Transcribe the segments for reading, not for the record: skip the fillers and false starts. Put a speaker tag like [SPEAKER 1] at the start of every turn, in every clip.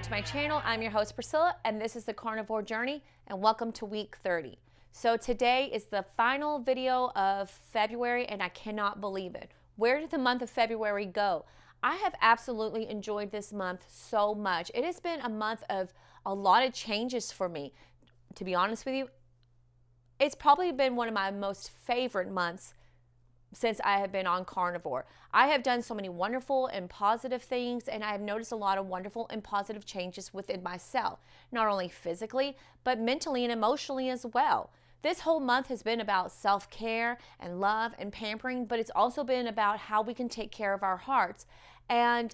[SPEAKER 1] back to my channel. I'm your host Priscilla, and this is the Carnivore Journey, and welcome to week 30. So today is the final video of February, and I cannot believe it. Where did the month of February go? I have absolutely enjoyed this month so much. It has been a month of a lot of changes for me. To be honest with you, it's probably been one of my most favorite months since I have been on Carnivore. I have done so many wonderful and positive things, and I have noticed a lot of wonderful and positive changes within myself, not only physically, but mentally and emotionally as well. This whole month has been about self-care and love and pampering, but it's also been about how we can take care of our hearts. And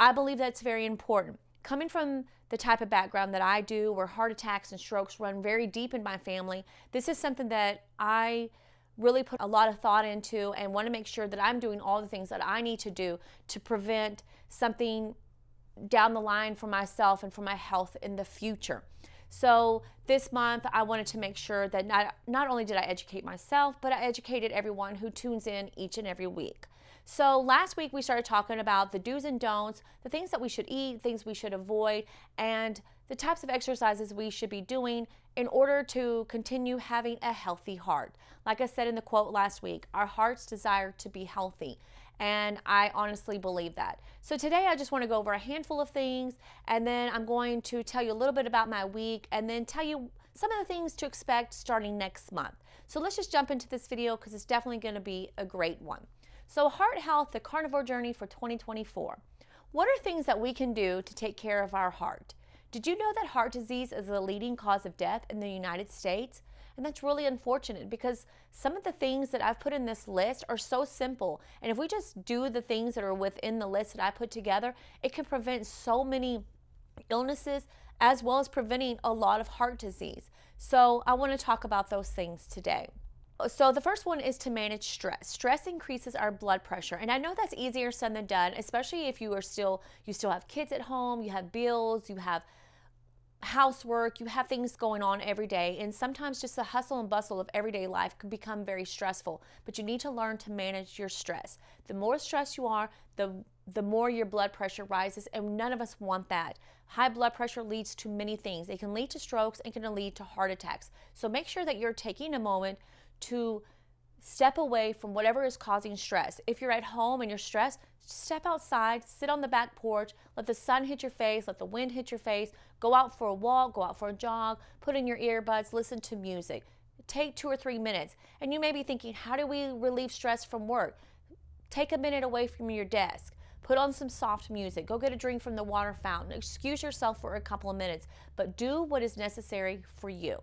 [SPEAKER 1] I believe that's very important. Coming from the type of background that I do, where heart attacks and strokes run very deep in my family, this is something that I really put a lot of thought into and want to make sure that I'm doing all the things that I need to do to prevent something down the line for myself and for my health in the future. So this month I wanted to make sure that not only did I educate myself, but I educated everyone who tunes in each and every week. So last week we started talking about the do's and don'ts, the things that we should eat, things we should avoid, and the types of exercises we should be doing in order to continue having a healthy heart. Like I said in the quote last week, our hearts desire to be healthy. And I honestly believe that. So today I just want to go over a handful of things, and then I'm going to tell you a little bit about my week and then tell you some of the things to expect starting next month. So let's just jump into this video because it's definitely going to be a great one. So heart health, the Carnivore Journey for 2024. What are things that we can do to take care of our heart? Did you know that heart disease is the leading cause of death in the United States? And that's really unfortunate because some of the things that I've put in this list are so simple. And if we just do the things that are within the list that I put together, it can prevent so many illnesses as well as preventing a lot of heart disease. So I want to talk about those things today. So the first one is to manage stress. Stress increases our blood pressure. And I know that's easier said than done, especially if you still have kids at home, you have bills, you have housework, you have things going on every day. And sometimes just the hustle and bustle of everyday life can become very stressful. But you need to learn to manage your stress. The more stressed you are, the more your blood pressure rises, and none of us want that. High blood pressure leads to many things. It can lead to strokes and can lead to heart attacks. So make sure that you're taking a moment to step away from whatever is causing stress. If you're at home and you're stressed, step outside, sit on the back porch, let the sun hit your face, let the wind hit your face, go out for a walk, go out for a jog, put in your earbuds, listen to music. Take 2 or 3 minutes. And you may be thinking, how do we relieve stress from work? Take a minute away from your desk. Put on some soft music. Go get a drink from the water fountain. Excuse yourself for a couple of minutes, but do what is necessary for you.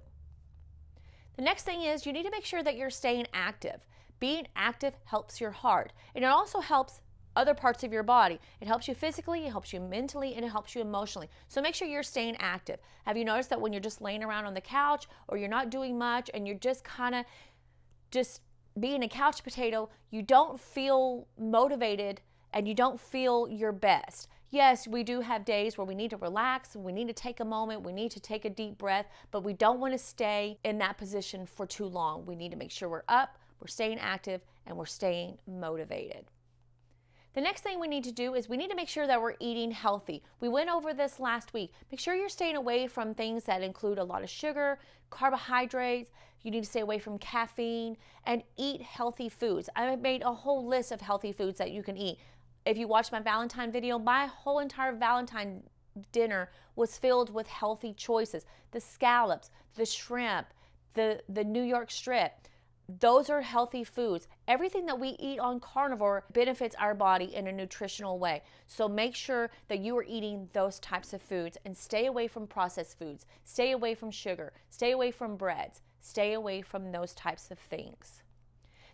[SPEAKER 1] The next thing is you need to make sure that you're staying active. Being active helps your heart, and it also helps other parts of your body. It helps you physically, it helps you mentally, and it helps you emotionally. So make sure you're staying active. Have you noticed that when you're just laying around on the couch or you're not doing much and you're just kind of just being a couch potato, you don't feel motivated and you don't feel your best? Yes, we do have days where we need to relax, we need to take a moment, we need to take a deep breath, but we don't want to stay in that position for too long. We need to make sure we're up, we're staying active, and we're staying motivated. The next thing we need to do is we need to make sure that we're eating healthy. We went over this last week. Make sure you're staying away from things that include a lot of sugar, carbohydrates. You need to stay away from caffeine and eat healthy foods. I made a whole list of healthy foods that you can eat. If you watched my Valentine video, my whole entire Valentine dinner was filled with healthy choices. The scallops, the shrimp, the New York strip. Those are healthy foods. Everything that we eat on Carnivore benefits our body in a nutritional way. So make sure that you are eating those types of foods and stay away from processed foods. Stay away from sugar. Stay away from breads. Stay away from those types of things.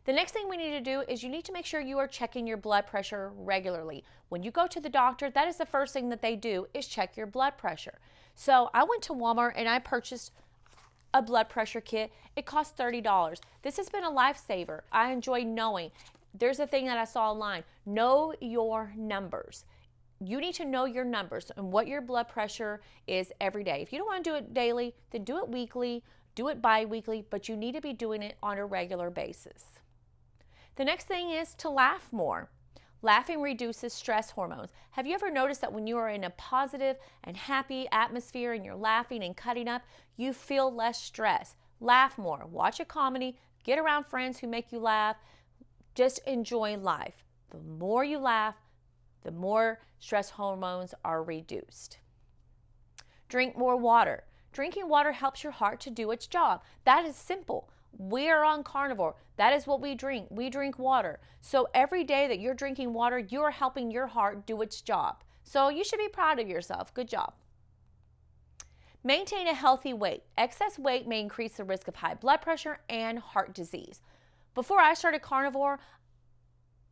[SPEAKER 1] The next thing we need to do is you need to make sure you are checking your blood pressure regularly. When you go to the doctor, that is the first thing that they do is check your blood pressure. So I went to Walmart and I purchased a blood pressure kit. It cost $30. This has been a lifesaver. I enjoy knowing. There's a thing that I saw online. Know your numbers. You need to know your numbers and what your blood pressure is every day. If you don't want to do it daily, then do it weekly, do it bi-weekly, but you need to be doing it on a regular basis. The next thing is to laugh more. Laughing reduces stress hormones. Have you ever noticed that when you are in a positive and happy atmosphere and you're laughing and cutting up, you feel less stress? Laugh more. Watch a comedy. Get around friends who make you laugh. Just enjoy life. The more you laugh, the more stress hormones are reduced. Drink more water. Drinking water helps your heart to do its job. That is simple. We are on carnivore. That is what we drink. We drink water. So every day that you're drinking water, you are helping your heart do its job. So you should be proud of yourself. Good job. Maintain a healthy weight. Excess weight may increase the risk of high blood pressure and heart disease. Before I started carnivore,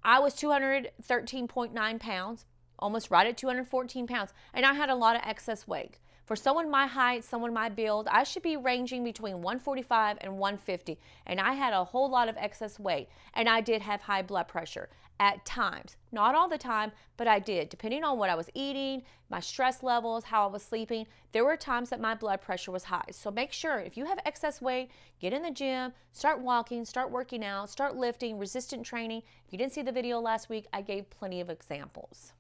[SPEAKER 1] I was 213.9 pounds, almost right at 214 pounds, and I had a lot of excess weight. For someone my height, someone my build, I should be ranging between 145 and 150, and I had a whole lot of excess weight, and I did have high blood pressure at times. Not all the time, but I did. Depending on what I was eating, my stress levels, how I was sleeping, there were times that my blood pressure was high. So make sure if you have excess weight, get in the gym, start walking, start working out, start lifting, resistant training. If you didn't see the video last week, I gave plenty of examples.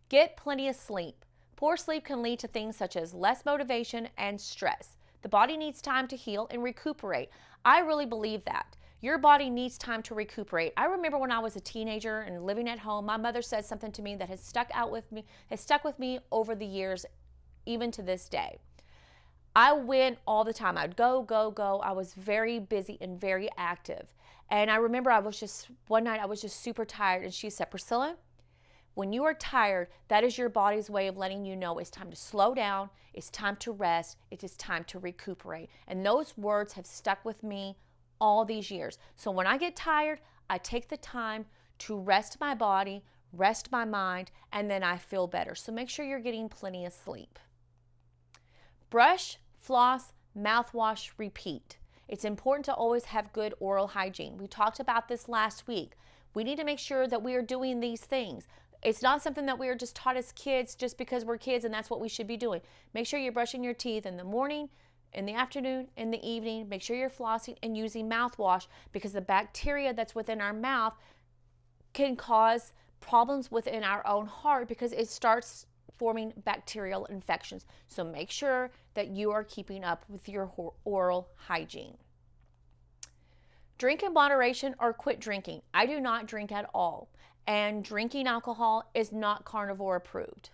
[SPEAKER 1] Get plenty of sleep. Poor sleep can lead to things such as less motivation and stress. The body needs time to heal and recuperate. I really believe that. Your body needs time to recuperate. I remember when I was a teenager and living at home, my mother said something to me that has stuck with me over the years, even to this day. I went all the time. I'd go, go, go. I was very busy and very active. And I remember one night I was just super tired, and she said, Priscilla, when you are tired, that is your body's way of letting you know it's time to slow down, it's time to rest, it is time to recuperate. And those words have stuck with me all these years. So when I get tired, I take the time to rest my body, rest my mind, and then I feel better. So make sure you're getting plenty of sleep. Brush, floss, mouthwash, repeat. It's important to always have good oral hygiene. We talked about this last week. We need to make sure that we are doing these things. It's not something that we are just taught as kids just because we're kids and that's what we should be doing. Make sure you're brushing your teeth in the morning, in the afternoon, in the evening. Make sure you're flossing and using mouthwash, because the bacteria that's within our mouth can cause problems within our own heart because it starts forming bacterial infections. So make sure that you are keeping up with your oral hygiene. Drink in moderation or quit drinking. I do not drink at all, and drinking alcohol is not carnivore approved.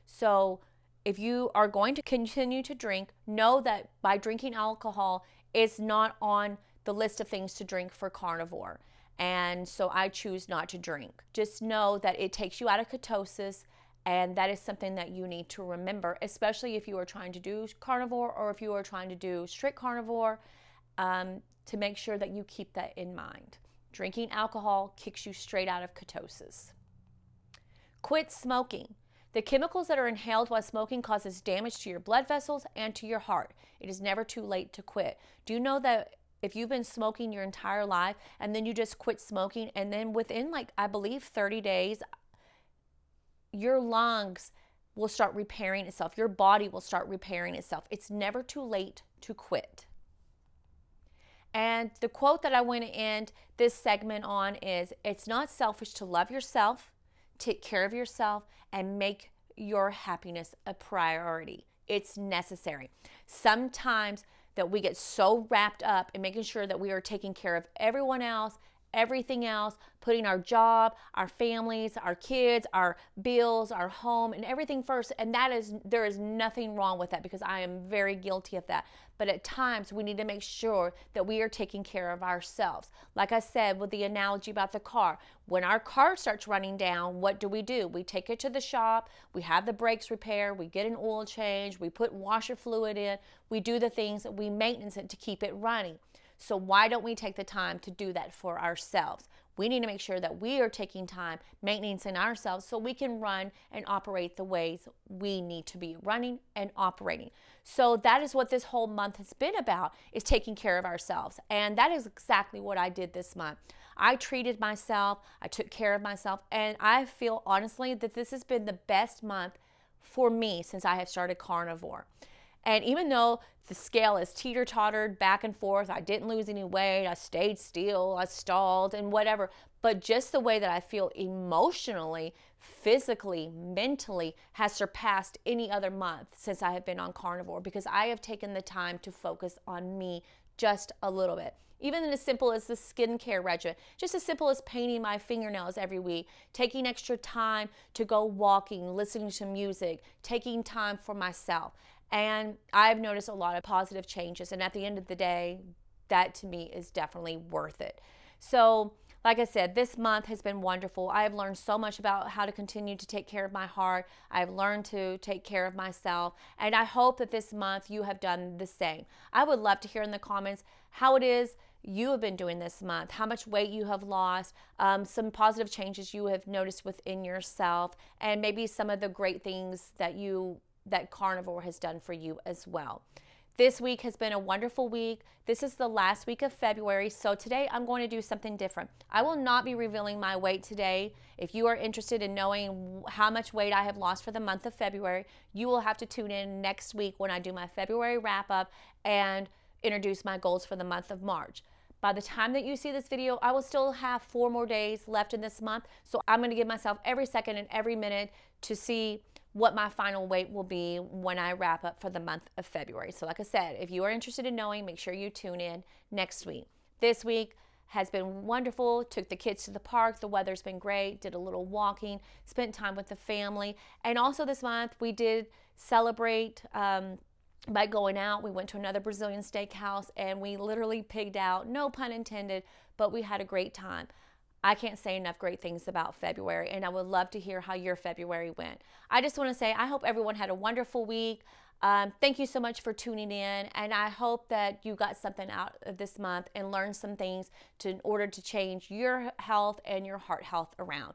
[SPEAKER 1] So if you are going to continue to drink, know that by drinking alcohol, it's not on the list of things to drink for carnivore. And so I choose not to drink. Just know that it takes you out of ketosis, and that is something that you need to remember, especially if you are trying to do carnivore or if you are trying to do strict carnivore, to make sure that you keep that in mind. Drinking alcohol kicks you straight out of ketosis. Quit smoking. The chemicals that are inhaled while smoking causes damage to your blood vessels and to your heart. It is never too late to quit. Do you know that if you've been smoking your entire life and then you just quit smoking, and then within I believe 30 days, your lungs will start repairing itself. Your body will start repairing itself. It's never too late to quit. And the quote that I want to end this segment on is, it's not selfish to love yourself, take care of yourself, and make your happiness a priority. It's necessary. Sometimes that we get so wrapped up in making sure that we are taking care of everyone else, everything else, putting our job, our families, our kids, our bills, our home, and everything first. And there is nothing wrong with that, because I am very guilty of that. But at times we need to make sure that we are taking care of ourselves. Like I said with the analogy about the car, when our car starts running down, what do? We take it to the shop, we have the brakes repaired, we get an oil change, we put washer fluid in, we do the things that we maintenance it to keep it running. So why don't we take the time to do that for ourselves? We need to make sure that we are taking time maintaining ourselves so we can run and operate the ways we need to be running and operating. So that is what this whole month has been about, is taking care of ourselves. And that is exactly what I did this month. I treated myself, I took care of myself, and I feel honestly that this has been the best month for me since I have started carnivore. And even though the scale is teeter-tottered back and forth, I didn't lose any weight, I stayed still, I stalled and whatever, but just the way that I feel emotionally, physically, mentally has surpassed any other month since I have been on Carnivore, because I have taken the time to focus on me just a little bit. Even as simple as the skincare regimen, just as simple as painting my fingernails every week, taking extra time to go walking, listening to music, taking time for myself. And I've noticed a lot of positive changes. And at the end of the day, that to me is definitely worth it. So, like I said, this month has been wonderful. I have learned so much about how to continue to take care of my heart. I've learned to take care of myself. And I hope that this month you have done the same. I would love to hear in the comments how it is you have been doing this month, how much weight you have lost, some positive changes you have noticed within yourself, and maybe some of the great things that Carnivore has done for you as well. This week has been a wonderful week. This is the last week of February, so today I'm going to do something different. I will not be revealing my weight today. If you are interested in knowing how much weight I have lost for the month of February, you will have to tune in next week when I do my February wrap-up and introduce my goals for the month of March. By the time that you see this video, I will still have 4 more days left in this month, so I'm going to give myself every second and every minute to see what my final weight will be when I wrap up for the month of February. So like I said, if you are interested in knowing, make sure you tune in next week. This week has been wonderful. Took the kids to the park. The weather's been great. Did a little walking, spent time with the family. And also this month we did celebrate by going out. We went to another Brazilian steakhouse and we literally pigged out, no pun intended, but we had a great time. I can't say enough great things about February, and I would love to hear how your February went. I just want to say I hope everyone had a wonderful week. Thank you so much for tuning in, and I hope that you got something out of this month and learned some things in order to change your health and your heart health around.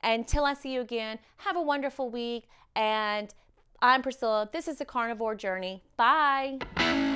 [SPEAKER 1] Until I see you again, have a wonderful week, and I'm Priscilla. This is the Carnivore Journey. Bye.